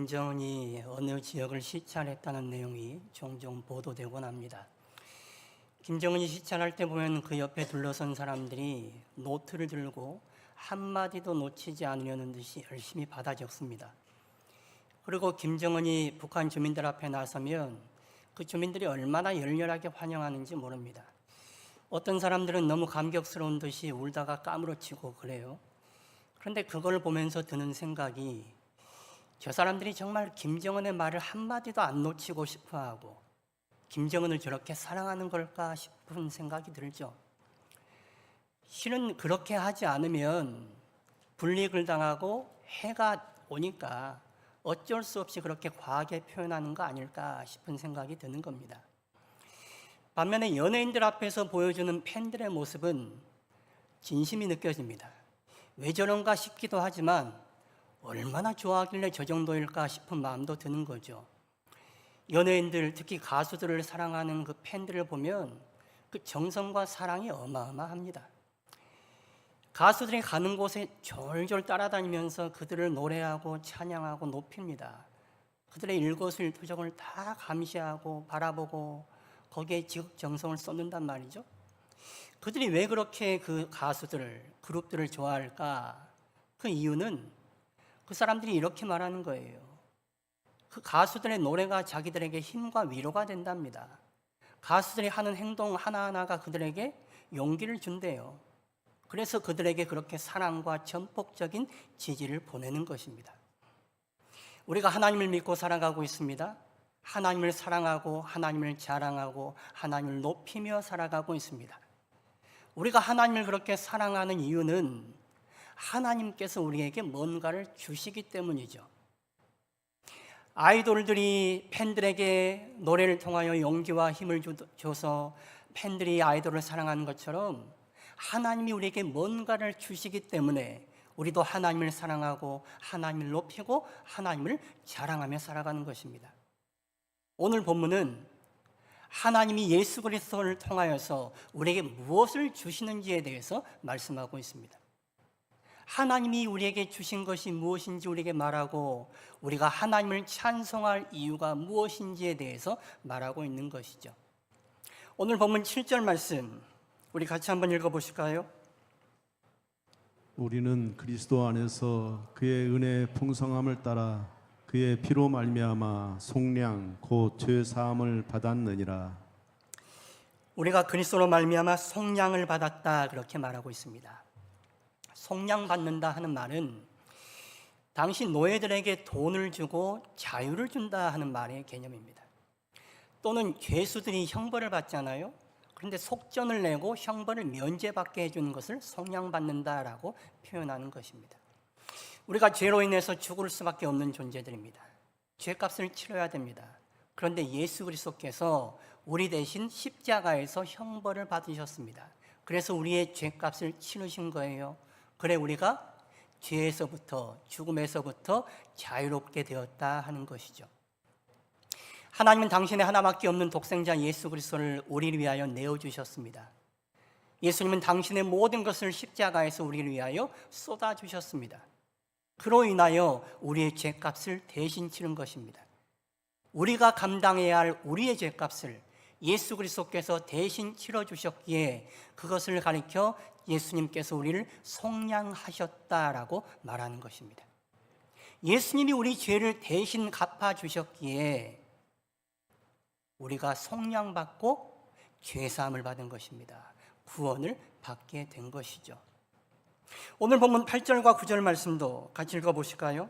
김정은이 어느 지역을 시찰했다는 내용이 종종 보도되곤 합니다. 김정은이 시찰할 때 보면 그 옆에 둘러선 사람들이 노트를 들고 한마디도 놓치지 않으려는 듯이 열심히 받아 적습니다. 그리고 김정은이 북한 주민들 앞에 나서면 그 주민들이 얼마나 열렬하게 환영하는지 모릅니다. 어떤 사람들은 너무 감격스러운 듯이 울다가 까무러치고 그래요. 그런데 그걸 보면서 드는 생각이 저 사람들이 정말 김정은의 말을 한마디도 안 놓치고 싶어하고 김정은을 저렇게 사랑하는 걸까 싶은 생각이 들죠. 실은 그렇게 하지 않으면 불이익을 당하고 해가 오니까 어쩔 수 없이 그렇게 과하게 표현하는 거 아닐까 싶은 생각이 드는 겁니다. 반면에 연예인들 앞에서 보여주는 팬들의 모습은 진심이 느껴집니다. 왜 저런가 싶기도 하지만 얼마나 좋아하길래 저 정도일까 싶은 마음도 드는 거죠. 연예인들, 특히 가수들을 사랑하는 그 팬들을 보면 그 정성과 사랑이 어마어마합니다. 가수들이 가는 곳에 졸졸 따라다니면서 그들을 노래하고 찬양하고 높입니다. 그들의 일거수일투족을 다 감시하고 바라보고 거기에 지극정성을 쏟는단 말이죠. 그들이 왜 그렇게 그 가수들을, 그룹들을 좋아할까? 그 이유는 그 사람들이 이렇게 말하는 거예요. 그 가수들의 노래가 자기들에게 힘과 위로가 된답니다. 가수들이 하는 행동 하나하나가 그들에게 용기를 준대요. 그래서 그들에게 그렇게 사랑과 전폭적인 지지를 보내는 것입니다. 우리가 하나님을 믿고 살아가고 있습니다. 하나님을 사랑하고 하나님을 자랑하고 하나님을 높이며 살아가고 있습니다. 우리가 하나님을 그렇게 사랑하는 이유는 하나님께서 우리에게 뭔가를 주시기 때문이죠. 아이돌들이 팬들에게 노래를 통하여 용기와 힘을 줘서 팬들이 아이돌을 사랑하는 것처럼 하나님이 우리에게 뭔가를 주시기 때문에 우리도 하나님을 사랑하고 하나님을 높이고 하나님을 자랑하며 살아가는 것입니다. 오늘 본문은 하나님이 예수 그리스도를 통하여서 우리에게 무엇을 주시는지에 대해서 말씀하고 있습니다. 하나님이 우리에게 주신 것이 무엇인지 우리에게 말하고 우리가 하나님을 찬송할 이유가 무엇인지에 대해서 말하고 있는 것이죠. 오늘 본문 7절 말씀 우리 같이 한번 읽어보실까요? 우리는 그리스도 안에서 그의 은혜의 풍성함을 따라 그의 피로 말미암아 속량 곧 죄 사함을 받았느니라. 우리가 그리스도로 말미암아 속량을 받았다 그렇게 말하고 있습니다. 속량 받는다 하는 말은 당시 노예들에게 돈을 주고 자유를 준다 하는 말의 개념입니다. 또는 죄수들이 형벌을 받잖아요. 그런데 속전을 내고 형벌을 면제받게 해주는 것을 속량받는다라고 표현하는 것입니다. 우리가 죄로 인해서 죽을 수밖에 없는 존재들입니다. 죄값을 치러야 됩니다. 그런데 예수 그리스도께서 우리 대신 십자가에서 형벌을 받으셨습니다. 그래서 우리의 죄값을 치르신 거예요. 그래 우리가 죄에서부터 죽음에서부터 자유롭게 되었다 하는 것이죠. 하나님은 당신의 하나밖에 없는 독생자 예수 그리스도를 우리를 위하여 내어주셨습니다. 예수님은 당신의 모든 것을 십자가에서 우리를 위하여 쏟아주셨습니다. 그로 인하여 우리의 죄값을 대신 치른 것입니다. 우리가 감당해야 할 우리의 죄값을 예수 그리스도께서 대신 치러주셨기에 그것을 가리켜 예수님께서 우리를 속량하셨다라고 말하는 것입니다. 예수님이 우리 죄를 대신 갚아주셨기에 우리가 속량받고 죄사함을 받은 것입니다. 구원을 받게 된 것이죠. 오늘 본문 8절과 9절 말씀도 같이 읽어보실까요?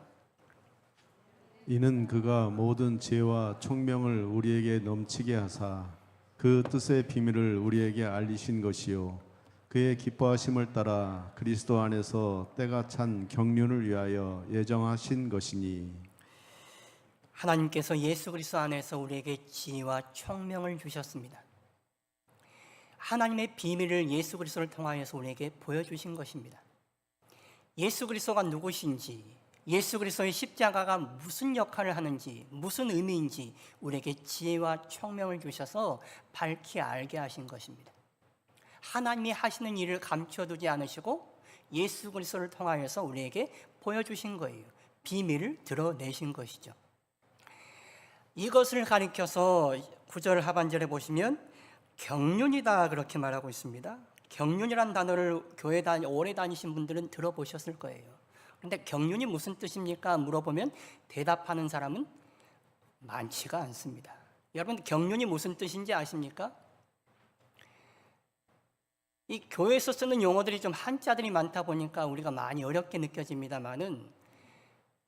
이는 그가 모든 지혜와 총명을 우리에게 넘치게 하사 그 뜻의 비밀을 우리에게 알리신 것이요 그의 기뻐하심을 따라 그리스도 안에서 때가 찬 경륜을 위하여 예정하신 것이니. 하나님께서 예수 그리스도 안에서 우리에게 지혜와 총명을 주셨습니다. 하나님의 비밀을 예수 그리스도를 통하여서 우리에게 보여주신 것입니다. 예수 그리스도가 누구신지, 예수 그리스도의 십자가가 무슨 역할을 하는지, 무슨 의미인지 우리에게 지혜와 총명을 주셔서 밝히 알게 하신 것입니다. 하나님이 하시는 일을 감춰두지 않으시고 예수 그리스도를 통하여서 우리에게 보여주신 거예요. 비밀을 드러내신 것이죠. 이것을 가리켜서 9절 하반절에 보시면 경륜이다 그렇게 말하고 있습니다. 경륜이란 단어를 교회 오래 다니신 분들은 들어보셨을 거예요. 그런데 경륜이 무슨 뜻입니까? 물어보면 대답하는 사람은 많지가 않습니다. 여러분, 경륜이 무슨 뜻인지 아십니까? 이 교회에서 쓰는 용어들이 좀 한자들이 많다 보니까 우리가 많이 어렵게 느껴집니다만은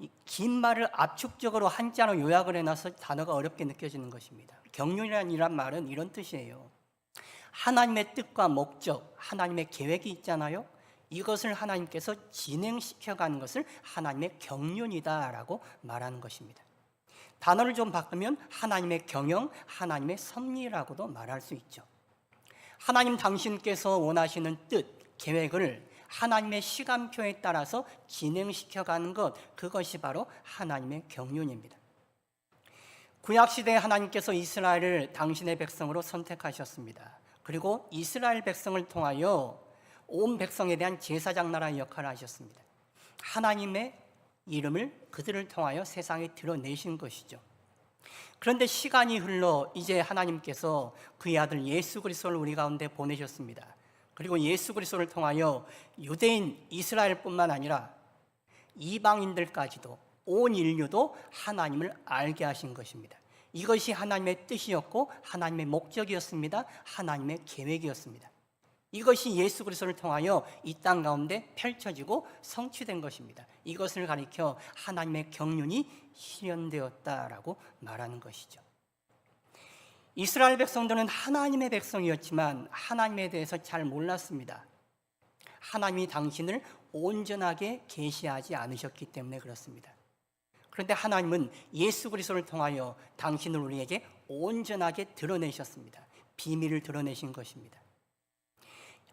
이 긴 말을 압축적으로 한자로 요약을 해놔서 단어가 어렵게 느껴지는 것입니다. 경륜이란 말은 이런 뜻이에요. 하나님의 뜻과 목적, 하나님의 계획이 있잖아요. 이것을 하나님께서 진행시켜가는 것을 하나님의 경륜이다라고 말하는 것입니다. 단어를 좀 바꾸면 하나님의 경영, 하나님의 섭리라고도 말할 수 있죠. 하나님 당신께서 원하시는 뜻, 계획을 하나님의 시간표에 따라서 진행시켜가는 것, 그것이 바로 하나님의 경륜입니다. 구약시대에 하나님께서 이스라엘을 당신의 백성으로 선택하셨습니다. 그리고 이스라엘 백성을 통하여 온 백성에 대한 제사장 나라의 역할을 하셨습니다. 하나님의 이름을 그들을 통하여 세상에 드러내신 것이죠. 그런데 시간이 흘러 이제 하나님께서 그의 아들 예수 그리스도를 우리 가운데 보내셨습니다. 그리고 예수 그리스도를 통하여 유대인 이스라엘뿐만 아니라 이방인들까지도 온 인류도 하나님을 알게 하신 것입니다. 이것이 하나님의 뜻이었고 하나님의 목적이었습니다. 하나님의 계획이었습니다. 이것이 예수 그리스도를 통하여 이 땅 가운데 펼쳐지고 성취된 것입니다. 이것을 가리켜 하나님의 경륜이 실현되었다라고 말하는 것이죠. 이스라엘 백성들은 하나님의 백성이었지만 하나님에 대해서 잘 몰랐습니다. 하나님이 당신을 온전하게 계시하지 않으셨기 때문에 그렇습니다. 그런데 하나님은 예수 그리스도를 통하여 당신을 우리에게 온전하게 드러내셨습니다. 비밀을 드러내신 것입니다.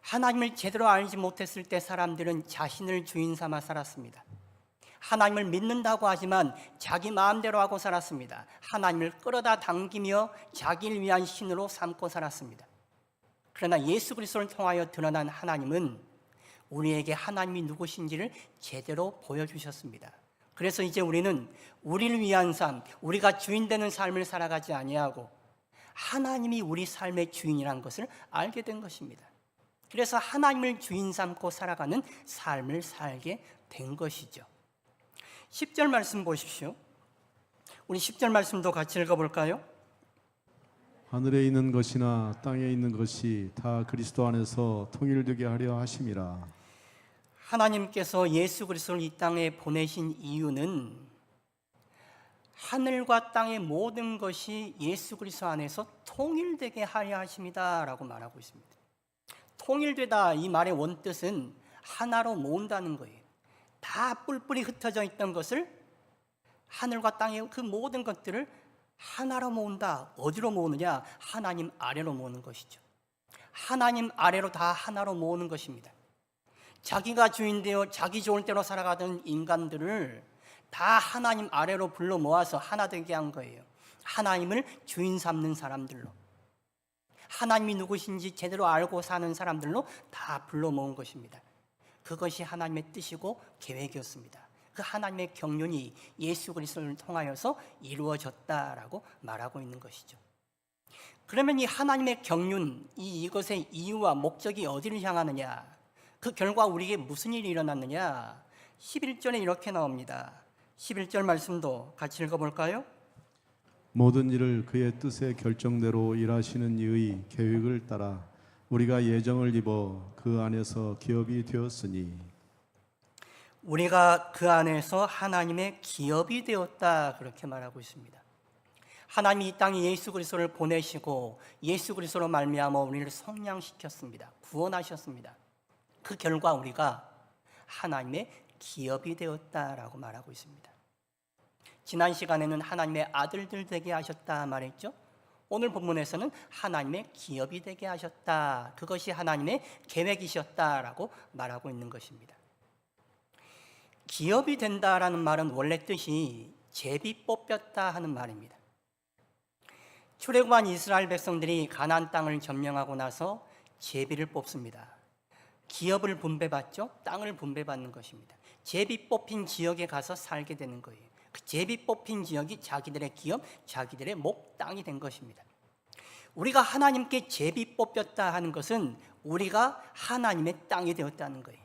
하나님을 제대로 알지 못했을 때 사람들은 자신을 주인 삼아 살았습니다. 하나님을 믿는다고 하지만 자기 마음대로 하고 살았습니다. 하나님을 끌어다 당기며 자기를 위한 신으로 삼고 살았습니다. 그러나 예수 그리스도를 통하여 드러난 하나님은 우리에게 하나님이 누구신지를 제대로 보여주셨습니다. 그래서 이제 우리는 우리를 위한 삶, 우리가 주인 되는 삶을 살아가지 아니하고 하나님이 우리 삶의 주인이라는 것을 알게 된 것입니다. 그래서 하나님을 주인 삼고 살아가는 삶을 살게 된 것이죠. 10절 말씀 보십시오. 우리 10절 말씀도 같이 읽어볼까요? 하늘에 있는 것이나 땅에 있는 것이 다 그리스도 안에서 통일되게 하려 하심이라. 하나님께서 예수 그리스도를 이 땅에 보내신 이유는 하늘과 땅의 모든 것이 예수 그리스도 안에서 통일되게 하려 하심이다 라고 말하고 있습니다. 통일되다, 이 말의 원뜻은 하나로 모은다는 거예요. 다 뿔뿔이 흩어져 있던 것을, 하늘과 땅의 그 모든 것들을 하나로 모은다. 어디로 모으느냐? 하나님 아래로 모으는 것이죠. 하나님 아래로 다 하나로 모으는 것입니다. 자기가 주인되어 자기 좋을 대로 살아가던 인간들을 다 하나님 아래로 불러 모아서 하나 되게 한 거예요. 하나님을 주인 삼는 사람들로, 하나님이 누구신지 제대로 알고 사는 사람들로 다 불러 모은 것입니다. 그것이 하나님의 뜻이고 계획이었습니다. 그 하나님의 경륜이 예수 그리스도를 통하여서 이루어졌다라고 말하고 있는 것이죠. 그러면 이 하나님의 경륜, 이것의 이유와 목적이 어디를 향하느냐? 그 결과 우리에게 무슨 일이 일어났느냐? 11절에 이렇게 나옵니다. 11절 말씀도 같이 읽어볼까요? 모든 일을 그의 뜻의 결정대로 일하시는 이의 계획을 따라 우리가 예정을 입어 그 안에서 기업이 되었으니. 우리가 그 안에서 하나님의 기업이 되었다, 그렇게 말하고 있습니다. 하나님이 이 땅에 예수 그리스도를 보내시고 예수 그리스도로 말미암아 우리를 성량시켰습니다. 구원하셨습니다. 그 결과 우리가 하나님의 기업이 되었다라고 말하고 있습니다. 지난 시간에는 하나님의 아들들 되게 하셨다 말했죠. 오늘 본문에서는 하나님의 기업이 되게 하셨다, 그것이 하나님의 계획이셨다라고 말하고 있는 것입니다. 기업이 된다라는 말은 원래 뜻이 제비 뽑혔다 하는 말입니다. 출애굽한 이스라엘 백성들이 가나안 땅을 점령하고 나서 제비를 뽑습니다. 기업을 분배받죠. 땅을 분배받는 것입니다. 제비 뽑힌 지역에 가서 살게 되는 거예요. 그 제비 뽑힌 지역이 자기들의 기업, 자기들의 목 땅이 된 것입니다. 우리가 하나님께 제비 뽑혔다 하는 것은 우리가 하나님의 땅이 되었다는 거예요.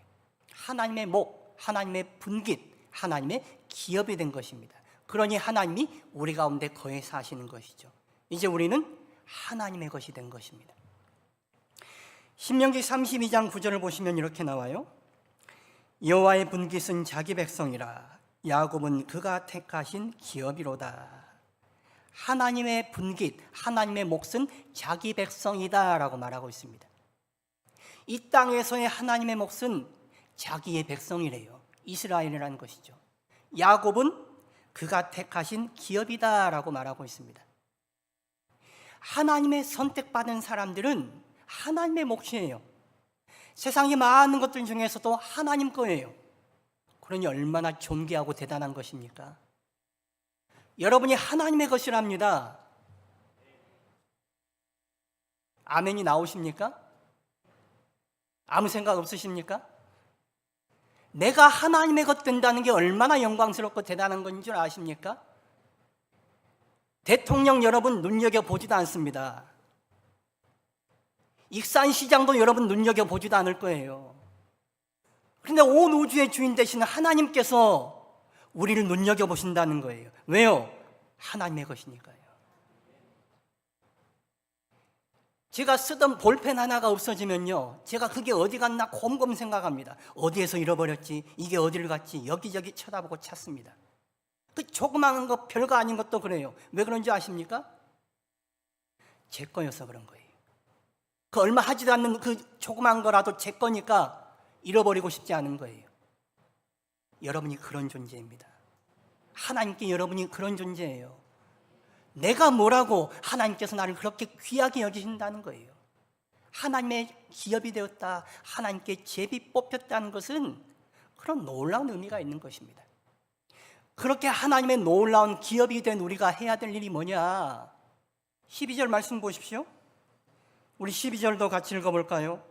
하나님의 목, 하나님의 분깃, 하나님의 기업이 된 것입니다. 그러니 하나님이 우리 가운데 거해 사시는 것이죠. 이제 우리는 하나님의 것이 된 것입니다. 신명기 32장 9절을 보시면 이렇게 나와요. 여호와의 분깃은 자기 백성이라 야곱은 그가 택하신 기업이로다. 하나님의 분깃, 하나님의 몫은 자기 백성이다 라고 말하고 있습니다. 이 땅에서의 하나님의 몫은 자기의 백성이래요. 이스라엘이라는 것이죠. 야곱은 그가 택하신 기업이다 라고 말하고 있습니다. 하나님의 선택받은 사람들은 하나님의 몫이에요. 세상의 많은 것들 중에서도 하나님 거예요. 그러니 얼마나 존귀하고 대단한 것입니까? 여러분이 하나님의 것이랍니다. 아멘이 나오십니까? 아무 생각 없으십니까? 내가 하나님의 것 된다는 게 얼마나 영광스럽고 대단한 것인 줄 아십니까? 대통령 여러분 눈여겨보지도 않습니다. 익산시장도 여러분 눈여겨보지도 않을 거예요. 그런데 온 우주의 주인 되시는 하나님께서 우리를 눈여겨보신다는 거예요. 왜요? 하나님의 것이니까요. 제가 쓰던 볼펜 하나가 없어지면요, 제가 그게 어디 갔나 곰곰 생각합니다. 어디에서 잃어버렸지? 이게 어디를 갔지? 여기저기 쳐다보고 찾습니다. 그 조그마한 거 별거 아닌 것도 그래요. 왜 그런지 아십니까? 제 거여서 그런 거예요. 그 얼마 하지도 않는 그 조그만 거라도 제 거니까 잃어버리고 싶지 않은 거예요. 여러분이 그런 존재입니다. 하나님께 여러분이 그런 존재예요. 내가 뭐라고 하나님께서 나를 그렇게 귀하게 여기신다는 거예요. 하나님의 기업이 되었다, 하나님께 제비 뽑혔다는 것은 그런 놀라운 의미가 있는 것입니다. 그렇게 하나님의 놀라운 기업이 된 우리가 해야 될 일이 뭐냐? 12절 말씀 보십시오. 우리 12절도 같이 읽어볼까요?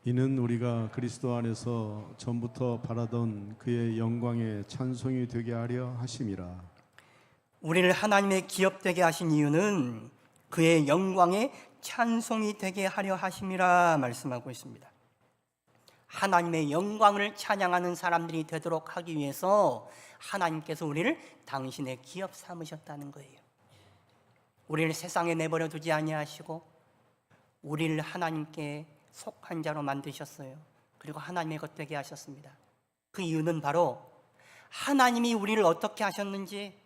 이는 우리가 그리스도 안에서 전부터 바라던 그의 영광의 찬송이 되게 하려 하심이라. 우리를 하나님의 기업 되게 하신 이유는 그의 영광의 찬송이 되게 하려 하심이라 말씀하고 있습니다. 하나님의 영광을 찬양하는 사람들이 되도록 하기 위해서 하나님께서 우리를 당신의 기업 삼으셨다는 거예요. 우리를 세상에 내버려 두지 아니하시고 우리를 하나님께 속한 자로 만드셨어요. 그리고 하나님의 것 되게 하셨습니다. 그 이유는 바로 하나님이 우리를 어떻게 하셨는지,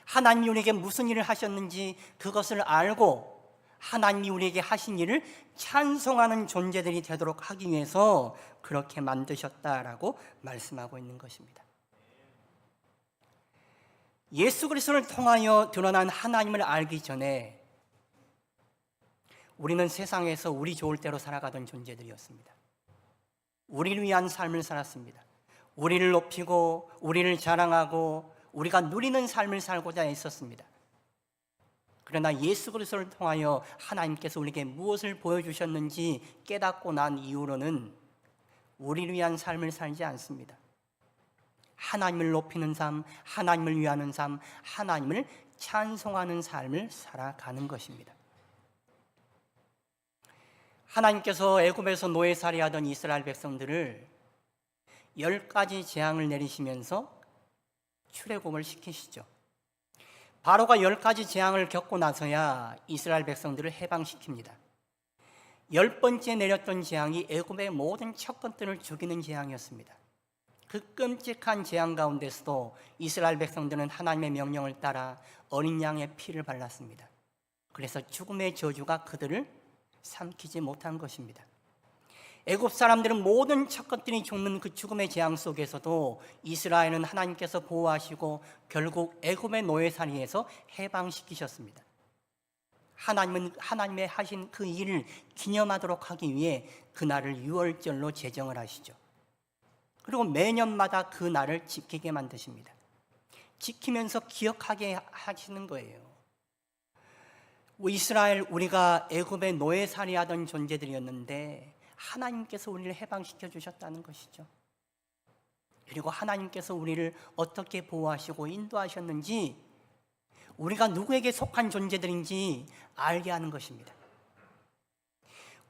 하나님이 우리에게 무슨 일을 하셨는지 그것을 알고 하나님이 우리에게 하신 일을 찬송하는 존재들이 되도록 하기 위해서 그렇게 만드셨다라고 말씀하고 있는 것입니다. 예수 그리스도를 통하여 드러난 하나님을 알기 전에 우리는 세상에서 우리 좋을 대로 살아가던 존재들이었습니다. 우리를 위한 삶을 살았습니다. 우리를 높이고 우리를 자랑하고 우리가 누리는 삶을 살고자 했었습니다. 그러나 예수 그리스도를 통하여 하나님께서 우리에게 무엇을 보여주셨는지 깨닫고 난 이후로는 우리를 위한 삶을 살지 않습니다. 하나님을 높이는 삶, 하나님을 위하는 삶, 하나님을 찬송하는 삶을 살아가는 것입니다. 하나님께서 애굽에서 노예살이하던 이스라엘 백성들을 10가지 재앙을 내리시면서 출애굽을 시키시죠. 바로가 10가지 재앙을 겪고 나서야 이스라엘 백성들을 해방시킵니다. 10번째 내렸던 재앙이 애굽의 모든 척것들을 죽이는 재앙이었습니다. 그 끔찍한 재앙 가운데서도 이스라엘 백성들은 하나님의 명령을 따라 어린 양의 피를 발랐습니다. 그래서 죽음의 저주가 그들을 삼키지 못한 것입니다. 애굽 사람들은 모든 척것들이 죽는 그 죽음의 재앙 속에서도 이스라엘은 하나님께서 보호하시고 결국 애굽의 노예살이에서 해방시키셨습니다. 하나님은 하나님의 하신 그 일을 기념하도록 하기 위해 그날을 유월절로 제정을 하시죠. 그리고 매년마다 그 날을 지키게 만드십니다. 지키면서 기억하게 하시는 거예요. 이스라엘, 우리가 애굽의 노예살이하던 존재들이었는데 하나님께서 우리를 해방시켜 주셨다는 것이죠. 그리고 하나님께서 우리를 어떻게 보호하시고 인도하셨는지, 우리가 누구에게 속한 존재들인지 알게 하는 것입니다.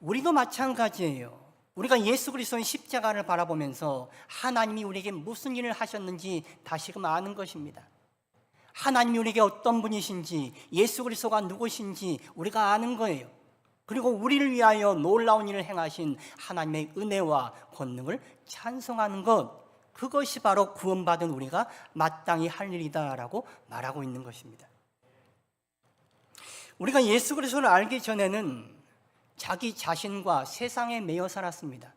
우리도 마찬가지예요. 우리가 예수 그리스도의 십자가를 바라보면서 하나님이 우리에게 무슨 일을 하셨는지 다시금 아는 것입니다. 하나님이 우리에게 어떤 분이신지, 예수 그리스도가 누구신지 우리가 아는 거예요. 그리고 우리를 위하여 놀라운 일을 행하신 하나님의 은혜와 권능을 찬송하는 것, 그것이 바로 구원받은 우리가 마땅히 할 일이다라고 말하고 있는 것입니다. 우리가 예수 그리스도를 알기 전에는 자기 자신과 세상에 매여 살았습니다.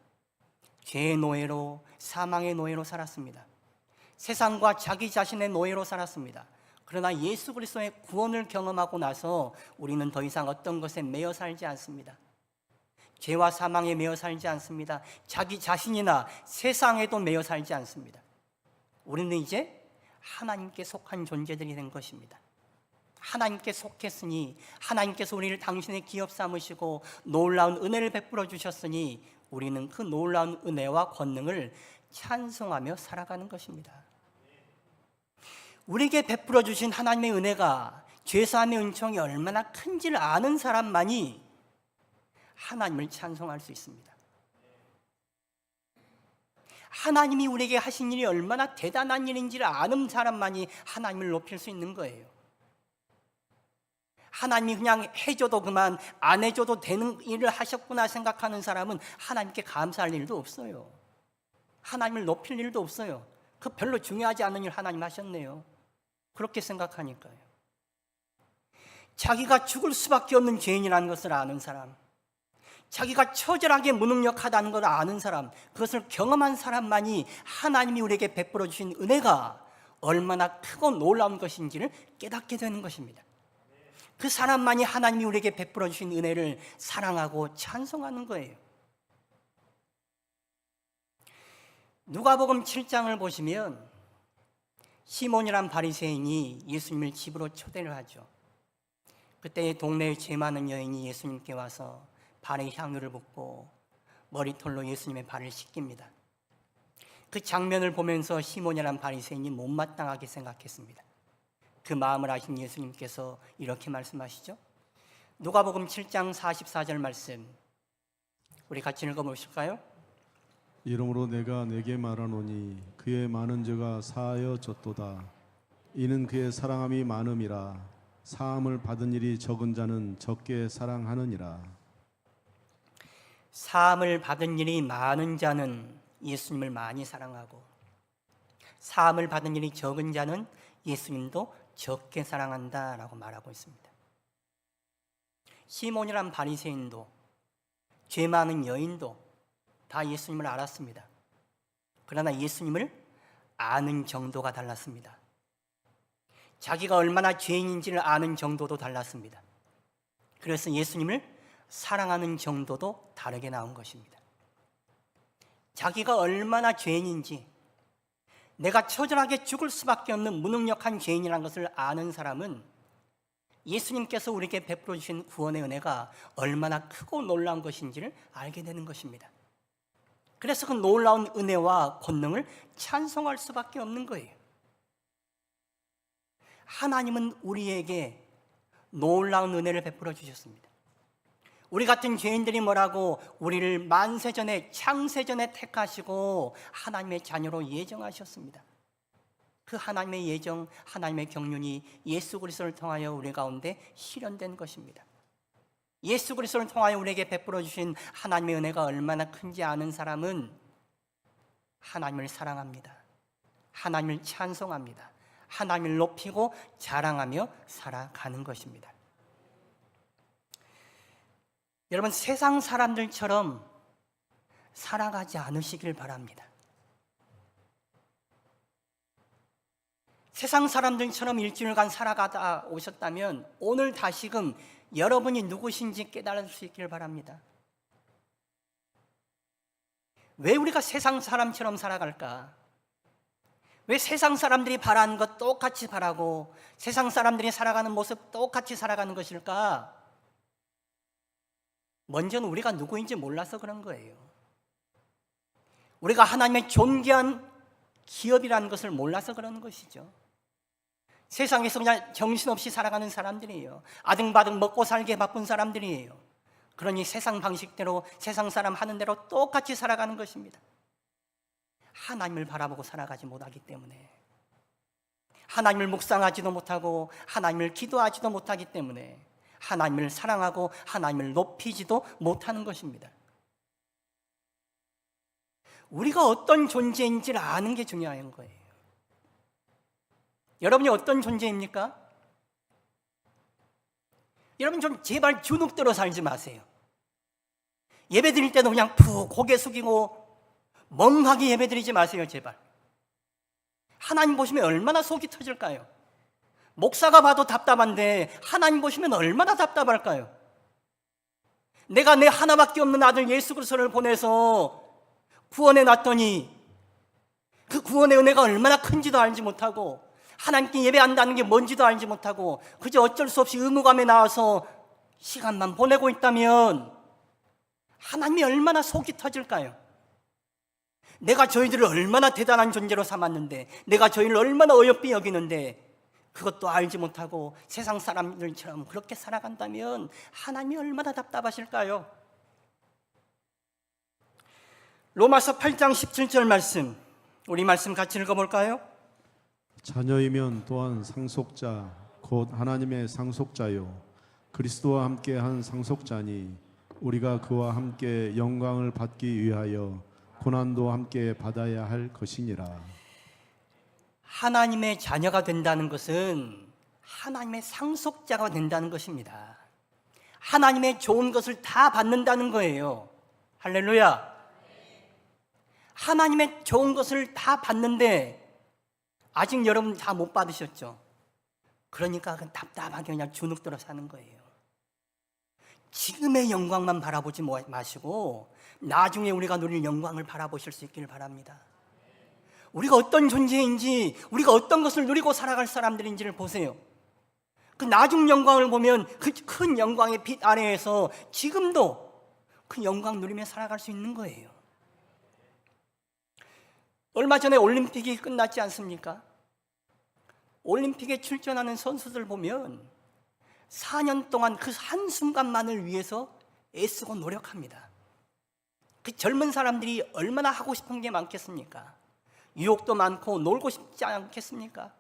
죄의 노예로, 사망의 노예로 살았습니다. 세상과 자기 자신의 노예로 살았습니다. 그러나 예수 그리스도의 구원을 경험하고 나서 우리는 더 이상 어떤 것에 매여 살지 않습니다. 죄와 사망에 매여 살지 않습니다. 자기 자신이나 세상에도 매여 살지 않습니다. 우리는 이제 하나님께 속한 존재들이 된 것입니다. 하나님께 속했으니, 하나님께서 우리를 당신의 기업 삼으시고 놀라운 은혜를 베풀어 주셨으니 우리는 그 놀라운 은혜와 권능을 찬송하며 살아가는 것입니다. 우리에게 베풀어 주신 하나님의 은혜가, 죄사함의 은총이 얼마나 큰지를 아는 사람만이 하나님을 찬송할 수 있습니다. 하나님이 우리에게 하신 일이 얼마나 대단한 일인지를 아는 사람만이 하나님을 높일 수 있는 거예요. 하나님이 그냥 해줘도 그만, 안 해줘도 되는 일을 하셨구나 생각하는 사람은 하나님께 감사할 일도 없어요. 하나님을 높일 일도 없어요. 그 별로 중요하지 않은 일 하나님 하셨네요. 그렇게 생각하니까요. 자기가 죽을 수밖에 없는 죄인이라는 것을 아는 사람, 자기가 처절하게 무능력하다는 것을 아는 사람, 그것을 경험한 사람만이 하나님이 우리에게 베풀어 주신 은혜가 얼마나 크고 놀라운 것인지를 깨닫게 되는 것입니다. 그 사람만이 하나님이 우리에게 베풀어 주신 은혜를 사랑하고 찬송하는 거예요. 누가복음 7장을 보시면 시몬이란 바리새인이 예수님을 집으로 초대를 하죠. 그때 동네에 죄 많은 여인이 예수님께 와서 발에 향유를 붓고 머리털로 예수님의 발을 씻깁니다. 그 장면을 보면서 시몬이란 바리새인이 못마땅하게 생각했습니다. 그 마음을 아신 예수님께서 이렇게 말씀하시죠. 누가복음 7장 44절 말씀, 우리 같이 읽어보실까요? 이러므로 내가 내게 말하노니 그의 많은 죄가 사하여 졌도다. 이는 그의 사랑함이 많음이라. 사함을 받은 일이 적은 자는 적게 사랑하느니라. 사함을 받은 일이 많은 자는 예수님을 많이 사랑하고, 사함을 받은 일이 적은 자는 예수님도 적게 사랑한다라고 말하고 있습니다. 시몬이란 바리새인도, 죄 많은 여인도 다 예수님을 알았습니다. 그러나 예수님을 아는 정도가 달랐습니다. 자기가 얼마나 죄인인지를 아는 정도도 달랐습니다. 그래서 예수님을 사랑하는 정도도 다르게 나온 것입니다. 자기가 얼마나 죄인인지, 내가 처절하게 죽을 수밖에 없는 무능력한 죄인이라는 것을 아는 사람은 예수님께서 우리에게 베풀어 주신 구원의 은혜가 얼마나 크고 놀라운 것인지를 알게 되는 것입니다. 그래서 그 놀라운 은혜와 권능을 찬송할 수밖에 없는 거예요. 하나님은 우리에게 놀라운 은혜를 베풀어 주셨습니다. 우리 같은 죄인들이 뭐라고 우리를 만세전에, 창세전에 택하시고 하나님의 자녀로 예정하셨습니다. 그 하나님의 예정, 하나님의 경륜이 예수 그리스도를 통하여 우리 가운데 실현된 것입니다. 예수 그리스도를 통하여 우리에게 베풀어 주신 하나님의 은혜가 얼마나 큰지 아는 사람은 하나님을 사랑합니다. 하나님을 찬송합니다. 하나님을 높이고 자랑하며 살아가는 것입니다. 여러분, 세상 사람들처럼 살아가지 않으시길 바랍니다. 세상 사람들처럼 일주일간 살아가다 오셨다면 오늘 다시금 여러분이 누구신지 깨달을 수 있길 바랍니다. 왜 우리가 세상 사람처럼 살아갈까? 왜 세상 사람들이 바라는 것 똑같이 바라고 세상 사람들이 살아가는 모습 똑같이 살아가는 것일까? 먼저는 우리가 누구인지 몰라서 그런 거예요. 우리가 하나님의 존귀한 기업이라는 것을 몰라서 그러는 것이죠. 세상에서 그냥 정신없이 살아가는 사람들이에요. 아등바등 먹고 살기에 바쁜 사람들이에요. 그러니 세상 방식대로, 세상 사람 하는 대로 똑같이 살아가는 것입니다. 하나님을 바라보고 살아가지 못하기 때문에, 하나님을 묵상하지도 못하고 하나님을 기도하지도 못하기 때문에 하나님을 사랑하고 하나님을 높이지도 못하는 것입니다. 우리가 어떤 존재인지를 아는 게 중요한 거예요. 여러분이 어떤 존재입니까? 여러분 좀 제발 주눅들어 살지 마세요. 예배 드릴 때도 그냥 푹 고개 숙이고 멍하게 예배 드리지 마세요, 제발. 하나님 보시면 얼마나 속이 터질까요? 목사가 봐도 답답한데 하나님 보시면 얼마나 답답할까요? 내가 내 하나밖에 없는 아들 예수 그리스도를 보내서 구원해 놨더니 그 구원의 은혜가 얼마나 큰지도 알지 못하고 하나님께 예배한다는 게 뭔지도 알지 못하고 그저 어쩔 수 없이 의무감에 나와서 시간만 보내고 있다면 하나님이 얼마나 속이 터질까요? 내가 저희들을 얼마나 대단한 존재로 삼았는데, 내가 저희를 얼마나 어여삐 여기는데 그것도 알지 못하고 세상 사람들처럼 그렇게 살아간다면 하나님이 얼마나 답답하실까요? 로마서 8장 17절 말씀, 우리 말씀 같이 읽어볼까요? 자녀이면 또한 상속자 곧 하나님의 상속자요 그리스도와 함께 한 상속자니 우리가 그와 함께 영광을 받기 위하여 고난도 함께 받아야 할 것이니라. 하나님의 자녀가 된다는 것은 하나님의 상속자가 된다는 것입니다. 하나님의 좋은 것을 다 받는다는 거예요. 할렐루야. 하나님의 좋은 것을 다 받는데 아직 여러분 다 못 받으셨죠? 그러니까 답답하게 그냥 주눅들어 사는 거예요. 지금의 영광만 바라보지 마시고 나중에 우리가 누릴 영광을 바라보실 수 있기를 바랍니다. 우리가 어떤 존재인지, 우리가 어떤 것을 누리고 살아갈 사람들인지를 보세요. 그 나중 영광을 보면 그 큰 영광의 빛 아래에서 지금도 그 영광 누리며 살아갈 수 있는 거예요. 얼마 전에 올림픽이 끝났지 않습니까? 올림픽에 출전하는 선수들 보면 4년 동안 그 한순간만을 위해서 애쓰고 노력합니다. 그 젊은 사람들이 얼마나 하고 싶은 게 많겠습니까? 유혹도 많고 놀고 싶지 않겠습니까?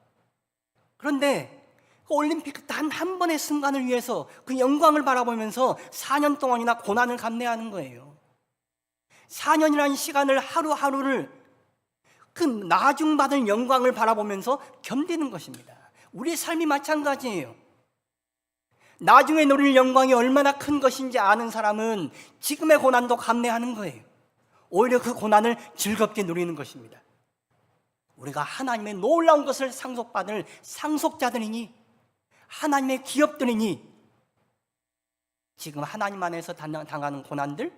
그런데 그 올림픽 단 한 번의 순간을 위해서 그 영광을 바라보면서 4년 동안이나 고난을 감내하는 거예요. 4년이라는 시간을 하루하루를 그 나중받을 영광을 바라보면서 견디는 것입니다. 우리의 삶이 마찬가지예요. 나중에 누릴 영광이 얼마나 큰 것인지 아는 사람은 지금의 고난도 감내하는 거예요. 오히려 그 고난을 즐겁게 누리는 것입니다. 우리가 하나님의 놀라운 것을 상속받을 상속자들이니 하나님의 기업들이니 지금 하나님 안에서 당하는 고난들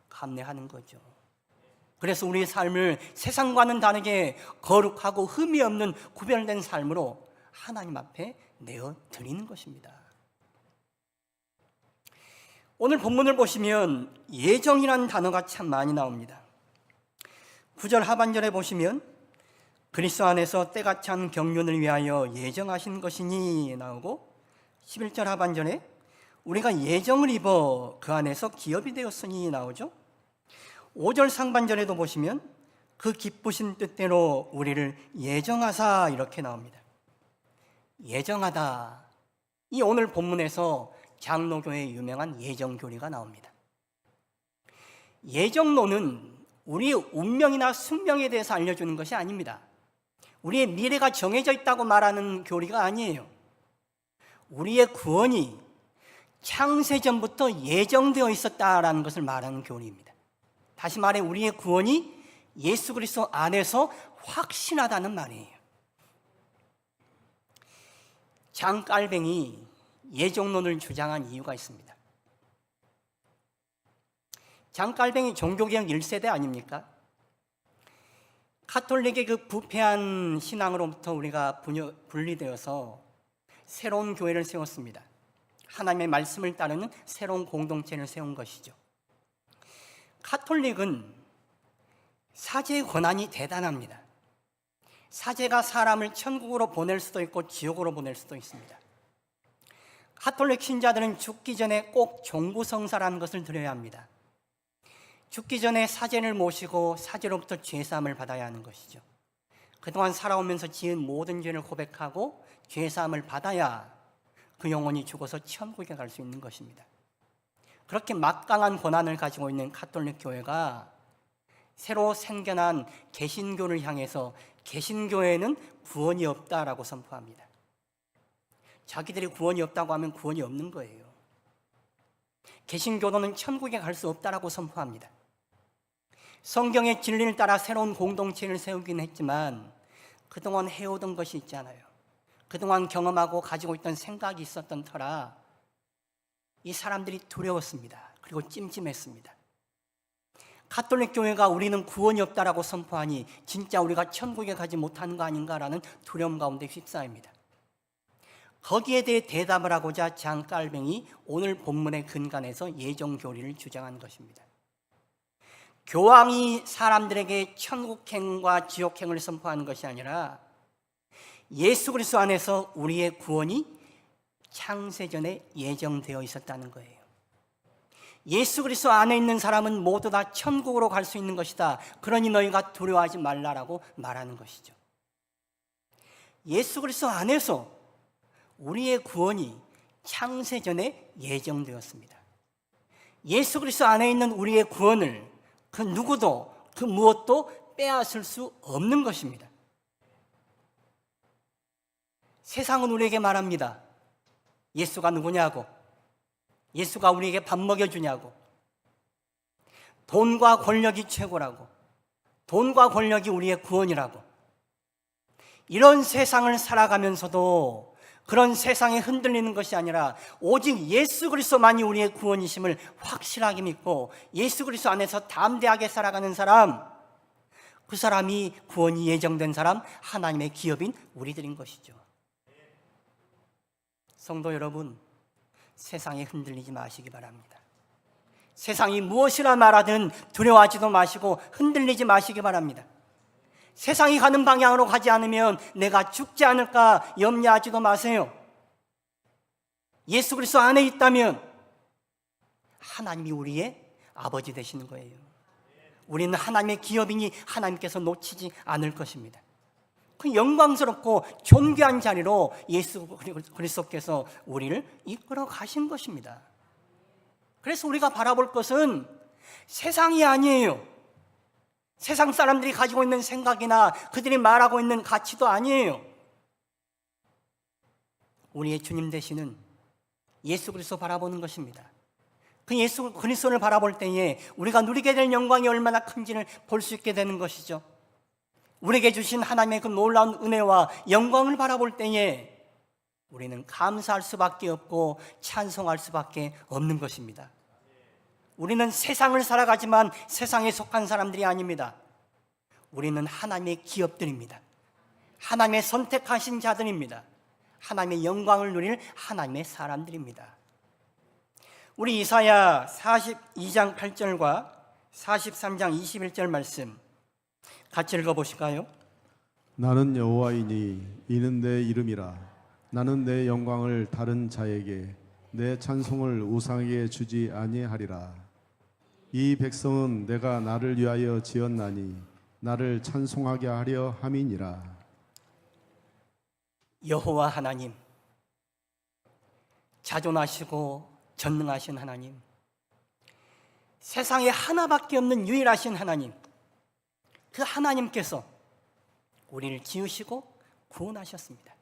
감내하는 거죠. 그래서 우리의 삶을 세상과는 다르게 거룩하고 흠이 없는 구별된 삶으로 하나님 앞에 내어드리는 것입니다. 오늘 본문을 보시면 예정이라는 단어가 참 많이 나옵니다. 9절 하반절에 보시면 그리스도 안에서 때가 찬 경륜을 위하여 예정하신 것이니 나오고 11절 하반절에 우리가 예정을 입어 그 안에서 기업이 되었으니 나오죠. 5절 상반절에도 보시면 그 기쁘신 뜻대로 우리를 예정하사 이렇게 나옵니다. 예정하다. 이 오늘 본문에서 장로교의 유명한 예정교리가 나옵니다. 예정론은 우리의 운명이나 숙명에 대해서 알려주는 것이 아닙니다. 우리의 미래가 정해져 있다고 말하는 교리가 아니에요. 우리의 구원이 창세전부터 예정되어 있었다라는 것을 말하는 교리입니다. 다시 말해 우리의 구원이 예수 그리스도 안에서 확신하다는 말이에요. 장깔뱅이 예정론을 주장한 이유가 있습니다. 장깔뱅이 종교개혁 1세대 아닙니까? 카톨릭의 그 부패한 신앙으로부터 우리가 분리되어서 새로운 교회를 세웠습니다. 하나님의 말씀을 따르는 새로운 공동체를 세운 것이죠. 카톨릭은 사제의 권한이 대단합니다. 사제가 사람을 천국으로 보낼 수도 있고 지옥으로 보낼 수도 있습니다. 가톨릭 신자들은 죽기 전에 꼭 종부성사라는 것을 드려야 합니다. 죽기 전에 사제를 모시고 사제로부터 죄사함을 받아야 하는 것이죠. 그동안 살아오면서 지은 모든 죄를 고백하고 죄사함을 받아야 그 영혼이 죽어서 천국에 갈 수 있는 것입니다. 그렇게 막강한 권한을 가지고 있는 가톨릭 교회가 새로 생겨난 개신교를 향해서 개신교회는 구원이 없다라고 선포합니다. 자기들이 구원이 없다고 하면 구원이 없는 거예요. 개신교도는 천국에 갈 수 없다라고 선포합니다. 성경의 진리를 따라 새로운 공동체를 세우긴 했지만 그동안 해오던 것이 있잖아요. 그동안 경험하고 가지고 있던 생각이 있었던 터라 이 사람들이 두려웠습니다. 그리고 찜찜했습니다. 가톨릭 교회가 우리는 구원이 없다라고 선포하니 진짜 우리가 천국에 가지 못하는 거 아닌가라는 두려움 가운데 휩싸입니다. 거기에 대해 대답을 하고자 장 깔뱅이 오늘 본문의 근간에서 예정교리를 주장한 것입니다. 교황이 사람들에게 천국행과 지옥행을 선포하는 것이 아니라 예수 그리스도 안에서 우리의 구원이 창세전에 예정되어 있었다는 거예요. 예수 그리스도 안에 있는 사람은 모두 다 천국으로 갈 수 있는 것이다. 그러니 너희가 두려워하지 말라라고 말하는 것이죠. 예수 그리스도 안에서 우리의 구원이 창세전에 예정되었습니다. 예수 그리스도 안에 있는 우리의 구원을 그 누구도 그 무엇도 빼앗을 수 없는 것입니다. 세상은 우리에게 말합니다. 예수가 누구냐고, 예수가 우리에게 밥 먹여주냐고, 돈과 권력이 최고라고, 돈과 권력이 우리의 구원이라고. 이런 세상을 살아가면서도 그런 세상에 흔들리는 것이 아니라 오직 예수 그리스도만이 우리의 구원이심을 확실하게 믿고 예수 그리스도 안에서 담대하게 살아가는 사람, 그 사람이 구원이 예정된 사람, 하나님의 기업인 우리들인 것이죠. 성도 여러분, 세상에 흔들리지 마시기 바랍니다. 세상이 무엇이라 말하든 두려워하지도 마시고 흔들리지 마시기 바랍니다. 세상이 가는 방향으로 가지 않으면 내가 죽지 않을까 염려하지도 마세요. 예수 그리스도 안에 있다면 하나님이 우리의 아버지 되시는 거예요. 우리는 하나님의 기업이니 하나님께서 놓치지 않을 것입니다. 그 영광스럽고 존귀한 자리로 예수 그리스도께서 우리를 이끌어 가신 것입니다. 그래서 우리가 바라볼 것은 세상이 아니에요. 세상 사람들이 가지고 있는 생각이나 그들이 말하고 있는 가치도 아니에요. 우리의 주님 되시는 예수 그리스도 바라보는 것입니다. 그 예수 그리스도를 바라볼 때에 우리가 누리게 될 영광이 얼마나 큰지를 볼 수 있게 되는 것이죠. 우리에게 주신 하나님의 그 놀라운 은혜와 영광을 바라볼 때에 우리는 감사할 수밖에 없고 찬송할 수밖에 없는 것입니다. 우리는 세상을 살아가지만 세상에 속한 사람들이 아닙니다. 우리는 하나님의 기업들입니다. 하나님의 선택하신 자들입니다. 하나님의 영광을 누릴 하나님의 사람들입니다. 우리 이사야 42장 8절과 43장 21절 말씀 같이 읽어보실까요? 나는 여호와이니 이는 내 이름이라. 나는 내 영광을 다른 자에게 내 찬송을 우상에게 주지 아니하리라. 이 백성은 내가 나를 위하여 지었나니 나를 찬송하게 하려 함이니라. 여호와 하나님, 자존하시고 전능하신 하나님, 세상에 하나밖에 없는 유일하신 하나님, 그 하나님께서 우리를 지으시고 구원하셨습니다.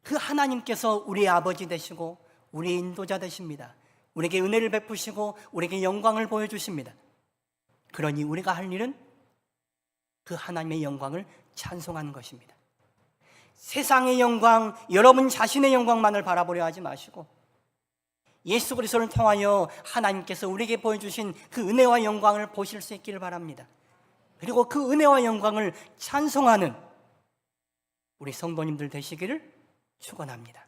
그 하나님께서 우리의 아버지 되시고 우리의 인도자 되십니다. 우리에게 은혜를 베푸시고 우리에게 영광을 보여주십니다. 그러니 우리가 할 일은 그 하나님의 영광을 찬송하는 것입니다. 세상의 영광, 여러분 자신의 영광만을 바라보려 하지 마시고 예수 그리스도를 통하여 하나님께서 우리에게 보여주신 그 은혜와 영광을 보실 수 있기를 바랍니다. 그리고 그 은혜와 영광을 찬송하는 우리 성도님들 되시기를 축원합니다.